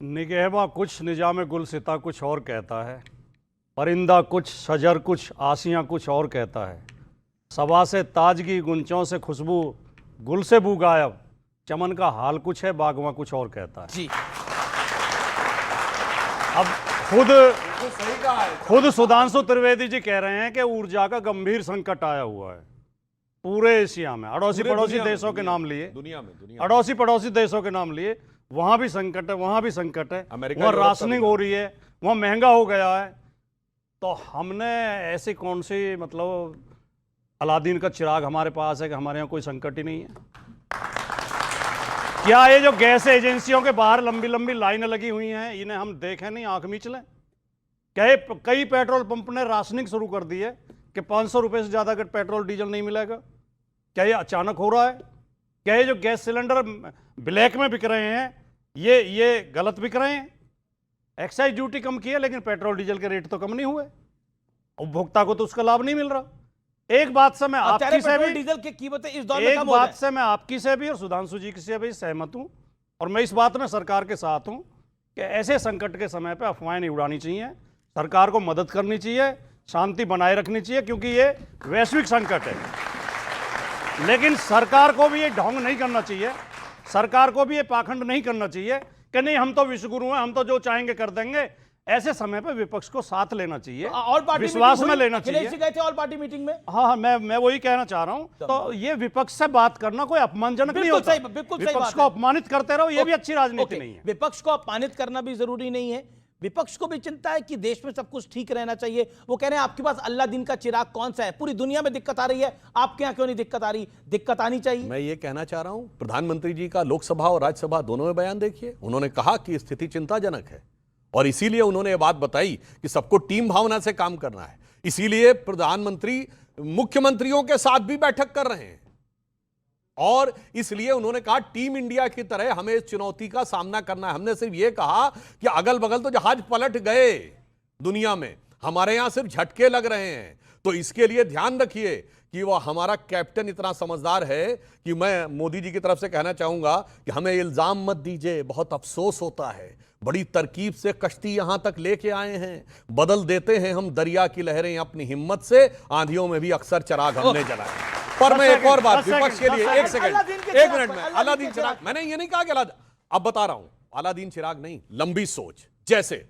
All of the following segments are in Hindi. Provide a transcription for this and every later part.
निगहबा कुछ निजाम गुलसिता कुछ और कहता है, परिंदा कुछ शजर कुछ आसियाँ कुछ और कहता है, सबा से ताजगी गुंचों से खुशबू गुल से बू गायब, चमन का हाल कुछ है बागवा कुछ और कहता है। जी अब खुद सुधांशु त्रिवेदी जी कह रहे हैं कि ऊर्जा का गंभीर संकट आया हुआ है पूरे एशिया में। अड़ोसी पड़ोसी देशों के नाम लिए, अड़ोसी पड़ोसी देशों के नाम लिए, वहां भी संकट है, वहां भी संकट है, वहां राशनिंग हो रही है, वहां महंगा हो गया है। तो हमने ऐसी कौन सी मतलब अलादीन का चिराग हमारे पास है कि हमारे यहाँ कोई संकट ही नहीं है? क्या ये जो गैस एजेंसियों के बाहर लंबी लंबी लाइनें लगी हुई हैं, इन्हें हम देखें नहीं, आंख मीच लें? कई पेट्रोल पंप ने राशनिंग शुरू कर दी है कि 500 रुपए से ज्यादा अगर पेट्रोल डीजल नहीं मिलेगा। क्या ये अचानक हो रहा है? क्या ये जो गैस सिलेंडर ब्लैक में बिक रहे हैं ये गलत बिक रहे हैं? एक्साइज ड्यूटी कम की है लेकिन पेट्रोल डीजल के रेट तो कम नहीं हुए, उपभोक्ता को तो उसका लाभ नहीं मिल रहा। एक बात से मैं आपकी से भी डीजल की कीमतें इस दौर में कम हो एक बात से मैं आपकी से भी और सुधांशु जी से भी सहमत हूं, और मैं इस बात में सरकार के साथ हूं कि ऐसे संकट के समय पे अफवाहें नहीं उड़ानी चाहिए, सरकार को मदद करनी चाहिए, शांति बनाए रखनी चाहिए, क्योंकि ये वैश्विक संकट है। लेकिन सरकार को भी ये ढोंग नहीं करना चाहिए, सरकार को भी ये पाखंड नहीं करना चाहिए कि नहीं हम तो विश्वगुरु हैं, हम तो जो चाहेंगे कर देंगे। ऐसे समय पे विपक्ष को साथ लेना चाहिए, और पार्टी विश्वास में लेना चाहिए। गए थे और पार्टी मीटिंग में। हाँ, मैं वही कहना चाह रहा हूं। तो ये विपक्ष से बात करना कोई अपमानजनक नहीं होता। बिल्कुल विपक्ष को अपमानित करते रहो, ये भी अच्छी राजनीति नहीं है। विपक्ष को अपमानित करना भी जरूरी नहीं है। विपक्ष को भी चिंता है कि देश में सब कुछ ठीक रहना चाहिए। वो कह रहे हैं आपके पास अल्लाह दिन का चिराग कौन सा है? पूरी दुनिया में दिक्कत आ रही है, आपके यहां क्यों नहीं दिक्कत आ रही? दिक्कत आनी चाहिए। मैं ये कहना चाह रहा हूं, प्रधानमंत्री जी का लोकसभा और राज्यसभा दोनों में बयान देखिए। उन्होंने कहा कि स्थिति चिंताजनक है और इसीलिए उन्होंने ये बात बताई कि सबको टीम भावना से काम करना है। इसीलिए प्रधानमंत्री मुख्यमंत्रियों के साथ भी बैठक कर रहे हैं और इसलिए उन्होंने कहा टीम इंडिया की तरह हमें इस चुनौती का सामना करना है। हमने सिर्फ यह कहा कि अगल बगल तो जहाज पलट गए दुनिया में, हमारे यहां सिर्फ झटके लग रहे हैं, तो इसके लिए ध्यान रखिए कि वह हमारा कैप्टन इतना समझदार है कि मैं मोदी जी की तरफ से कहना चाहूंगा कि हमें इल्जाम मत दीजिए, बहुत अफसोस होता है, बड़ी तरकीब से कश्ती यहां तक लेके आए हैं, बदल देते हैं हम दरिया की लहरें अपनी हिम्मत से, आंधियों में भी अक्सर चिराग हमने जलाए। पर मैं एक और बात विपक्ष के लिए, एक सेकंड, एक मिनट में, अलादीन चिराग, मैंने ये नहीं कहा कि अब बता रहा हूं, अलादीन चिराग नहीं, लंबी सोच। जैसे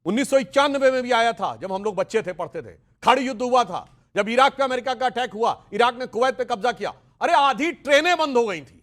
1991 में भी आया था, जब हम लोग बच्चे थे, पढ़ते थे, खाड़ी युद्ध हुआ था, जब इराक पे अमेरिका का अटैक हुआ, इराक ने कुवैत पे कब्जा किया, अरे आधी ट्रेनें बंद हो गई थी,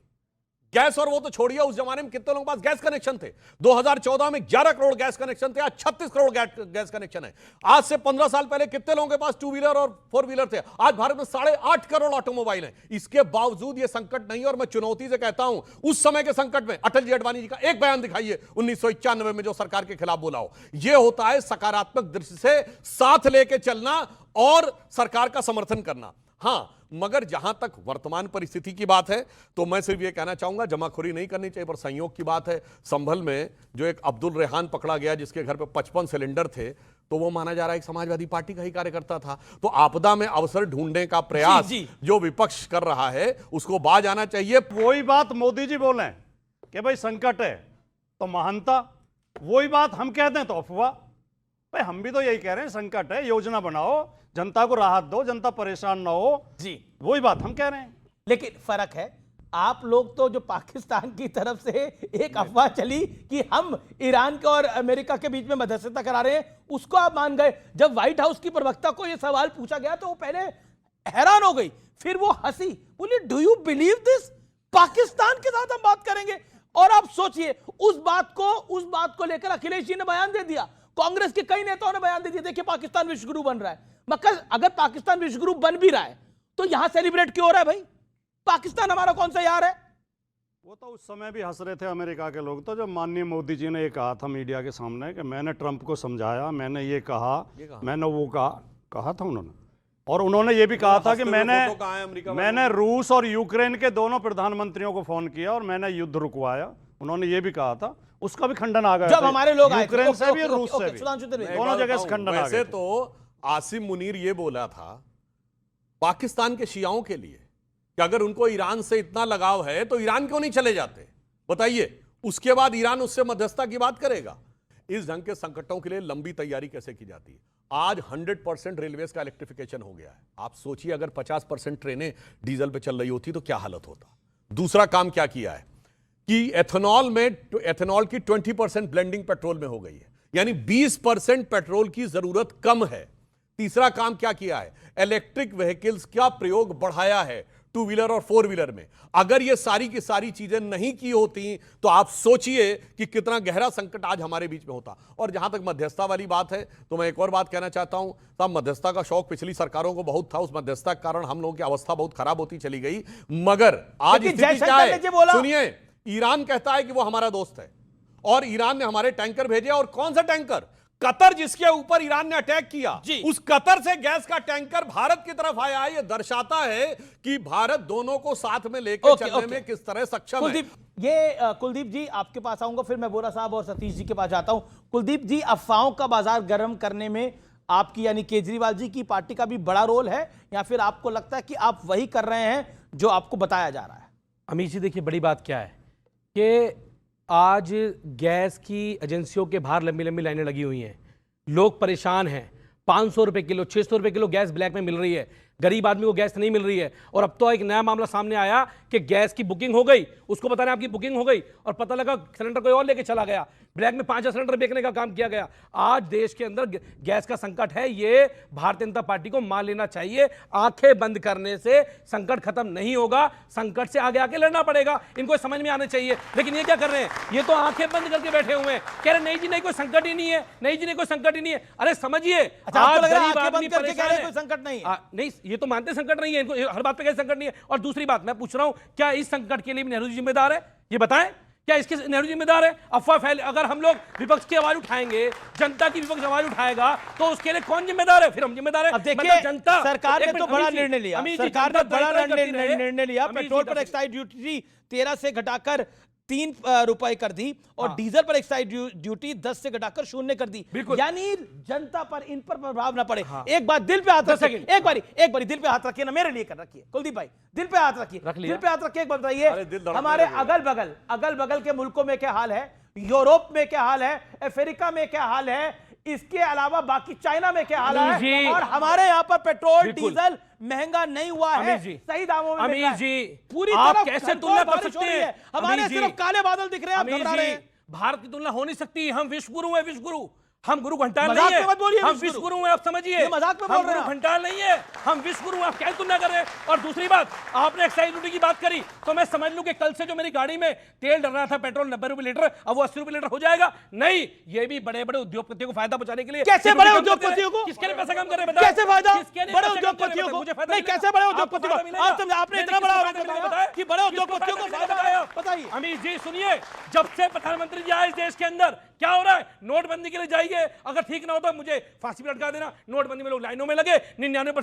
गैस और वो तो छोड़िए, उस जमाने में कितने लोगों के पास गैस कनेक्शन थे? 2014 में 11 करोड़ गैस कनेक्शन थे, आज 36 करोड़ गैस कनेक्शन है। आज से 15 साल पहले कितने लोगों के पास 2 व्हीलर और 4 व्हीलर थे? आज भारत में 8.5 करोड़ ऑटोमोबाइल हैं। इसके बावजूद ये संकट नहीं, और मैं चुनौती से कहता हूं, उस समय के संकट में अटल जी अडवाणी जी का एक बयान दिखाइए 1991 में जो सरकार के खिलाफ बोला हो। यह होता है सकारात्मक दृष्टि से साथ लेके चलना और सरकार का समर्थन करना। हाँ, मगर जहां तक वर्तमान परिस्थिति की बात है तो मैं सिर्फ यह कहना चाहूंगा, जमाखोरी नहीं करनी चाहिए, पर संयोग की बात है, संभल में जो एक अब्दुल रेहान पकड़ा गया जिसके घर पे 55 सिलेंडर थे, तो वो माना जा रहा है एक समाजवादी पार्टी का ही कार्यकर्ता था। तो आपदा में अवसर ढूंढने का प्रयास जो विपक्ष कर रहा है उसको बाज आना चाहिए। वही बात मोदी जी बोले कि भाई संकट है तो महानता, वही बात हम कहते हैं तो अफवाह। भाई हम भी तो यही कह रहे हैं, संकट है, योजना बनाओ, जनता को राहत दो, जनता परेशान ना हो जी, वही बात हम कह रहे हैं। लेकिन फर्क है, आप लोग तो जो पाकिस्तान की तरफ से एक अफवाह चली कि हम ईरान के और अमेरिका के बीच में मध्यस्थता करा रहे हैं, उसको आप मान गए। जब व्हाइट हाउस की प्रवक्ता को यह सवाल पूछा गया तो वो पहले हैरान हो गई, फिर वो हंसी, बोली do you believe this? Pakistan के साथ हम बात करेंगे? और आप सोचिए, उस बात को लेकर अखिलेश जी ने बयान दे दिया, कांग्रेस के कई नेताओं ने बयान दे दिया, देखिए पाकिस्तान विश्वगुरु बन रहा है। मगर अगर पाकिस्तान विश्वगुरु बन भी रहा है तो यहां सेलिब्रेट क्यों हो रहा है भाई? पाकिस्तान हमारा कौन सा यार है? वो तो उस समय भी हंस रहे थे अमेरिका के लोग, तो जब माननीय मोदी जी ने ये कहा था मीडिया के सामने कि मैंने ट्रंप को समझाया, मैंने ये कहा, मैंने वो कहा था उन्होंने, और उन्होंने ये भी कहा था कि मैंने रूस और यूक्रेन के दोनों प्रधानमंत्रियों को फोन किया और मैंने युद्ध रुकवाया, उन्होंने ये भी कहा था। उसका भी खंडन आ गया जब हमारे लोग आए यूक्रेन से भी, रूस से भी, दोनों जगह से खंडन आ गया। वैसे तो आसिम मुनीर ये बोला था पाकिस्तान के शियाओं के लिए कि अगर उनको ईरान से इतना लगाव है तो ईरान क्यों नहीं चले जाते? बताइए, उसके बाद ईरान उससे मध्यस्थता की बात करेगा। इस ढंग के संकटों के लिए लंबी तैयारी कैसे की जाती है। आज 100% रेलवेज का इलेक्ट्रिफिकेशन हो गया है। आप सोचिए अगर 50% ट्रेनें डीजल पे चल रही होती तो क्या हालत होता। दूसरा काम क्या किया है कि एथेनॉल की 20% ब्लेंडिंग पेट्रोल में हो गई है, यानी 20% पेट्रोल की जरूरत कम है। तीसरा काम क्या किया है, इलेक्ट्रिक व्हीकल्स का प्रयोग बढ़ाया है 2 व्हीलर और 4 व्हीलर में। अगर ये सारी की सारी चीजें नहीं की होती तो आप सोचिए कि कितना गहरा संकट आज हमारे बीच में होता। और जहां तक मध्यस्थता वाली बात है तो मैं एक और बात कहना चाहता हूं साहब, मध्यस्थता का शौक पिछली सरकारों को बहुत था, उस मध्यस्थता के कारण हम लोगों की अवस्था बहुत खराब होती चली गई। मगर आज लेकिन स्थिति क्या जयशंकर ने जो बोला- है, सुनिए, ईरान कहता है कि वो हमारा दोस्त है और ईरान ने हमारे टैंकर भेजे। और कौन सा टैंकर? कतर, जिसके ऊपर ईरान ने अटैक किया, उस कतर से गैस का टैंकर भारत की तरफ आया है। यह दर्शाता है कि भारत दोनों को साथ में लेकर चलने में किस तरह सक्षम है। कुलदीप, कुलदीप जी आपके पास आऊंगा, फिर मैं बोरा साहब और सतीश जी के पास जाता हूं। कुलदीप जी, अफवाहों का बाजार गर्म करने में आपकी यानी केजरीवाल जी की पार्टी का भी बड़ा रोल है, या फिर आपको लगता है कि आप वही कर रहे हैं जो आपको बताया जा रहा है? अमीश जी, देखिए बड़ी बात क्या है कि आज गैस की एजेंसियों के बाहर लंबी लंबी लाइनें लगी हुई हैं, लोग परेशान हैं। 500 रुपये किलो, 600 रुपये किलो गैस ब्लैक में मिल रही है, गरीब आदमी को गैस नहीं मिल रही है। और अब तो एक नया मामला सामने आया कि गैस की बुकिंग हो गई, उसको पता नहीं आपकी बुकिंग हो गई और पता लगा सिलेंडर कोई और लेके चला गया, ब्लैक में 5 सिलेंडर बेचने का काम किया गया। आज देश के अंदर गैस का संकट है, ये भारतीय जनता पार्टी को मान लेना चाहिए। आंखें बंद करने से संकट खत्म नहीं होगा, संकट से आगे आके लड़ना पड़ेगा, इनको समझ में आना चाहिए। लेकिन ये क्या कर रहे हैं, ये तो आंखें बंद करके बैठे हुए हैं, कह रहे नहीं जी नहीं कोई संकट ही नहीं है, नहीं जी नहीं कोई संकट ही नहीं है। अरे समझिए, अच्छा, आपको लग रहा है गरीब आंखें आदमी बंद करके कह रहे हैं परेशान कोई संकट नहीं है? नहीं, ये तो मानते संकट नहीं है, इनको हर बात पे कैसे संकट नहीं है। और दूसरी बात मैं पूछ रहा हूं, क्या इस संकट के लिए भी नेहरू जी जिम्मेदार है? ये बताएं, क्या इसके नेहरू जिम्मेदार है? अफवाह फैल, अगर हम लोग विपक्ष की आवाज उठाएंगे, जनता की विपक्ष आवाज उठाएगा, तो उसके लिए कौन जिम्मेदार है? फिर हम जिम्मेदार है। अब देखिए, मतलब जनता, सरकार ने एक तो मिनट, बड़ा अमीश जी, निर्णय लिया, अमीश जी, सरकार ने जनता बड़ा दर दर करती रहे। निर्णय लिया। अमीश जी, पेट्रोल पर दर- एक्साइज ड्यूटी 13 से घटाकर 3 रुपए कर दी और हाँ। डीजल पर एक्साइज ड्यूटी 10 से घटाकर 0 कर दी। बिल्कुल। यानी जनता पर इन पर प्रभाव ना पड़े। हाँ। एक बात दिल पे हाथ 10 रखिए, सेकंड। एक बारी दिल पे हाथ रखिए ना, मेरे लिए कर रखिए कुलदीप भाई, दिल पे हाथ रखिए, रख लिया। दिल पे हाथ रखिए। एक बात अरे दिल बताइए, धड़कने हमारे लगेगा। अगल बगल के मुल्कों में क्या हाल है, यूरोप में क्या हाल है, अफ्रीका में क्या हाल है, इसके अलावा बाकी चाइना में क्या हाल अमीश जी, है, और हमारे यहाँ पर पेट्रोल बिल्कुल। डीजल महंगा नहीं हुआ है, अमीश जी, सही दामों में मिल रहा अमीश है। जी, पूरी आप तरफ कैसे घनघोर तुलना कर बारिश हो सकते रही हैं? है, हमारे अमीश जी, सिर्फ काले बादल दिख रहे हैं, आप अमीश घबरा जी, रहे हैं। भारत की तुलना हो नहीं सकती। हम विश्व गुरु हैं, विश्व गुरु। हम गुरु घंटाल मजाक नहीं में मत बोलिए, है, हम विश्व विश्व गुरु। गुरु हैं, आप समझिए। ये मजाक में बोल हम रहे हैं गुरु आप। घंटाल नहीं है, हम विश्व गुरु। आप क्या तुलना कर रहे हैं? और दूसरी बात, आपने एक्साइज ड्यूटी की बात करी तो मैं समझ लूं कि कल से जो मेरी गाड़ी में तेल डल रहा था पेट्रोल 90 रुपए लीटर, अब वो 80 रुपए लीटर हो जाएगा? नहीं, ये भी बड़े बड़े उद्योगपतियों को फायदा पहुंचाने के लिए। कैसे ये बड़े ड्यूटी कम करते उद्योगपतियों हैं। को? किसके लिए पैसा कम कर रहे हैं? बताएं। कैसे फायदा किसके लिए बड़े पैसा कम कर रहे हैं? उद्योगपतियों को? मुझे फायदा नहीं, मिलेगा। कैसे बड़े आपको उद्योगपतियों फायदा को? मिलेगा। आप समझे, आपने नहीं, इतना किसको बड़ा फायदा मिलेगा? बताया कि बड़े किसको उद्योगपतियों को फायदा फायदा मिलेगा? बताइए। अमीश जी सुनिए, जब से प्रधानमंत्री जी आए इस देश के अंदर क्या हो रहा है? नोटबंदी के लिए जाइए, अगर ठीक ना हो तो मुझे फांसी पर लटका देना। नोटबंदी में लोग लाइनों में लगे, 99%